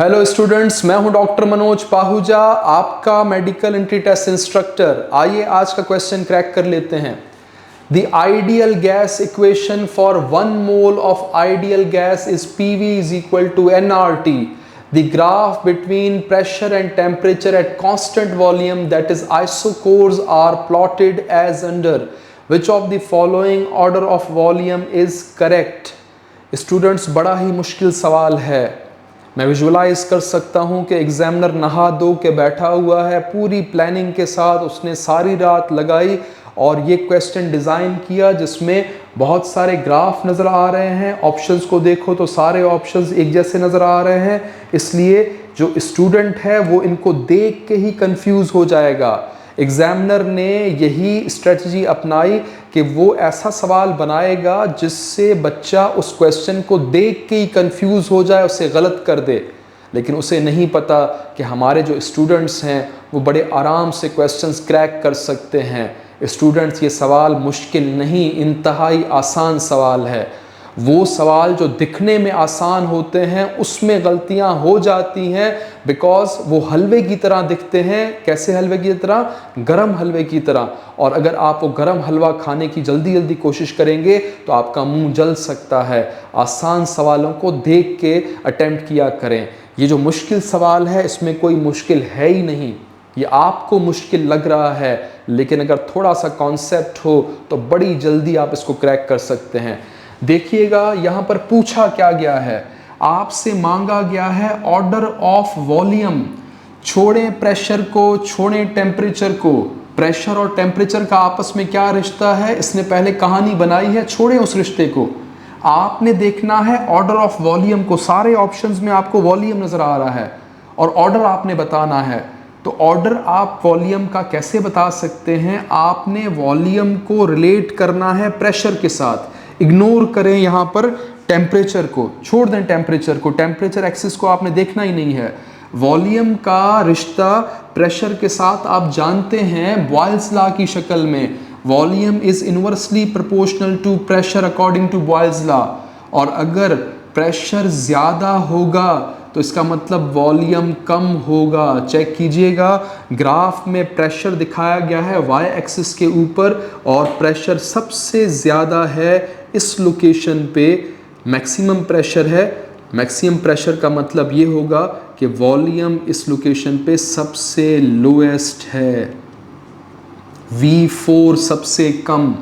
Hello students, मैं हूं doctor Manoj Pahuja, आपका मेडिकल एंट्री टेस्ट इंस्ट्रक्टर। आइए आज का क्वेश्चन क्रैक कर लेते हैं। The ideal gas equation for 1 mole of ideal gas is PV is equal to nRT. The graph between pressure and temperature at constant volume, that is isochores, are plotted as under. Which of the following order of volume is correct? Students, बड़ा ही मुश्किल सवाल है। मैं visualise कर सकता हूं कि examiner नहा धो के बैठा हुआ है, पूरी प्लानिंग के साथ उसने सारी रात लगाई और ये क्वेश्चन डिज़ाइन किया जिसमें बहुत सारे ग्राफ नज़र आ रहे हैं। ऑप्शंस को देखो तो सारे ऑप्शंस एक जैसे नज़र आ रहे हैं, इसलिए जो स्टूडेंट है वो इनको देख के ही कंफ्यूज हो जाएगा। एग्जामिनर ने यही स्ट्रेटजी अपनाई कि वो ऐसा सवाल बनाएगा जिससे बच्चा उस क्वेश्चन को देख के ही कंफ्यूज हो जाए, उसे गलत कर दे। लेकिन उसे नहीं पता कि हमारे जो स्टूडेंट्स हैं वो बड़े आराम से क्वेश्चंस क्रैक कर सकते हैं। स्टूडेंट्स, ये सवाल मुश्किल नहीं, इंतहाई आसान सवाल है। वो सवाल जो दिखने में आसान होते हैं उसमें गलतियां हो जाती हैं, बिकॉज वो हलवे की तरह दिखते हैं। कैसे हलवे की तरह? गरम हलवे की तरह। और अगर आप वो गरम हलवा खाने की जल्दी जल्दी कोशिश करेंगे तो आपका मुंह जल सकता है। आसान सवालों को देख के अटेम्प्ट किया करें। ये जो मुश्किल सवाल है इसमें कोई मुश्किल है ही नहीं। ये आपको मुश्किल लग रहा है, लेकिन अगर थोड़ा सा कॉन्सेप्ट हो तो बड़ी जल्दी आप इसको क्रैक कर सकते हैं। देखिएगा यहाँ पर पूछा क्या गया है, आपसे मांगा गया है ऑर्डर ऑफ वॉल्यूम। छोड़ें प्रेशर को, छोड़ें टेम्परेचर को। प्रेशर और टेम्परेचर का आपस में क्या रिश्ता है, इसने पहले कहानी बनाई है, छोड़ें उस रिश्ते को। आपने देखना है ऑर्डर ऑफ वॉल्यूम को। सारे ऑप्शंस में आपको वॉल्यूम नजर आ रहा है और ऑर्डर आपने बताना है। तो ऑर्डर आप वॉल्यूम का कैसे बता सकते हैं? आपने वॉल्यूम को रिलेट करना है प्रेशर के साथ। इग्नोर करें यहाँ पर टेम्परेचर को, छोड़ दें टेम्परेचर को। टेम्परेचर एक्सिस को आपने देखना ही नहीं है। वॉल्यूम का रिश्ता प्रेशर के साथ आप जानते हैं बॉयल्स लॉ की शक्ल में। Volume is inversely proportional to pressure according to Boyle's law. और अगर प्रेशर ज़्यादा होगा तो इसका मतलब वॉल्यूम कम होगा। चेक कीजिएगा, ग्राफ में प्रेशर दिखाया गया है वाई एक्सिस के ऊपर और प्रेशर सबसे ज़्यादा है इस लोकेशन पे। मैक्सिमम प्रेशर है। मैक्सिमम प्रेशर का मतलब ये होगा कि वॉल्यूम इस लोकेशन पे सबसे लोएस्ट है। V4 सबसे कम,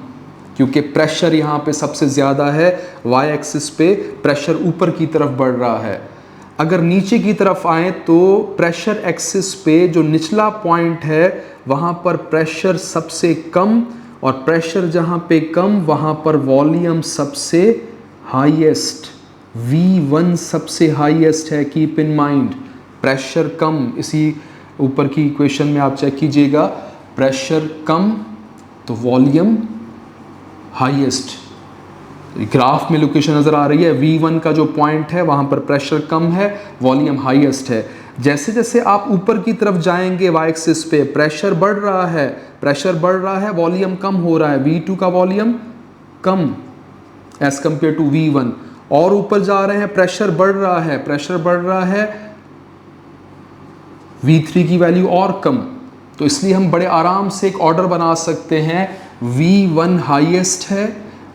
क्योंकि प्रेशर यहाँ पे सबसे ज़्यादा है। वाई एक्सिस पे प्रेशर ऊपर की तरफ बढ़ रहा है। अगर नीचे की तरफ आए तो प्रेशर एक्सिस पे जो निचला पॉइंट है वहाँ पर प्रेशर सबसे कम, और प्रेशर जहाँ पे कम वहाँ पर वॉल्यूम सबसे हाईएस्ट। V1 सबसे हाईएस्ट है, कीप इन माइंड। प्रेशर कम, इसी ऊपर की इक्वेशन में आप चेक कीजिएगा, प्रेशर कम तो वॉल्यूम हाईएस्ट। ग्राफ में लोकेशन नज़र आ रही है, V1 का जो पॉइंट है वहाँ पर प्रेशर कम है, वॉल्यूम हाईएस्ट है। जैसे जैसे आप ऊपर की तरफ जाएंगे वाई एक्सिस पे प्रेशर बढ़ रहा है, प्रेशर बढ़ रहा है, वॉल्यूम कम हो रहा है। V2 का वॉल्यूम कम एज कम्पेयर टू V1। और ऊपर जा रहे हैं, प्रेशर बढ़ रहा है, प्रेशर बढ़ रहा है, V3 की वैल्यू और कम। तो इसलिए हम बड़े आराम से एक ऑर्डर बना सकते हैं। V1 हाईएस्ट है,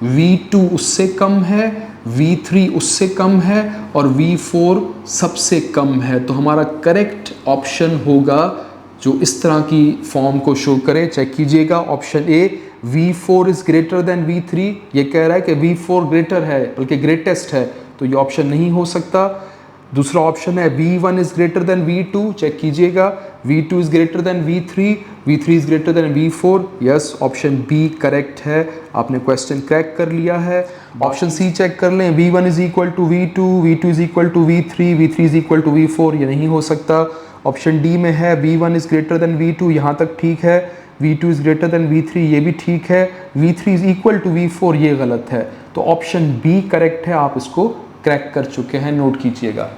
V2 उससे कम है, V3 उससे कम है और V4 सबसे कम है। तो हमारा करेक्ट ऑप्शन होगा जो इस तरह की फॉर्म को शो करे। चेक कीजिएगा, option A, V4 is greater than V3। ये कह रहा है कि V4 ग्रेटर है, बल्कि ग्रेटेस्ट है, तो ये ऑप्शन नहीं हो सकता। दूसरा ऑप्शन है V1 is greater then V2। Check कीजिएगा, V2 is greater than V3, V3 is greater than V4। Yes, option B correct है। आपने क्वेश्चन क्रैक कर लिया है। ऑप्शन सी चेक कर लें, V1 is equal to V2, V2 is equal to V3, V3 is equal to V4। ये नहीं हो सकता। ऑप्शन डी में है V1 is greater then V2, यहाँ तक ठीक है। V2 is greater than V3, ये भी ठीक है। V3 is equal to V4, ये गलत है। तो ऑप्शन बी करेक्ट है। आप इसको क्रैक कर चुके हैं, नोट कीजिएगा।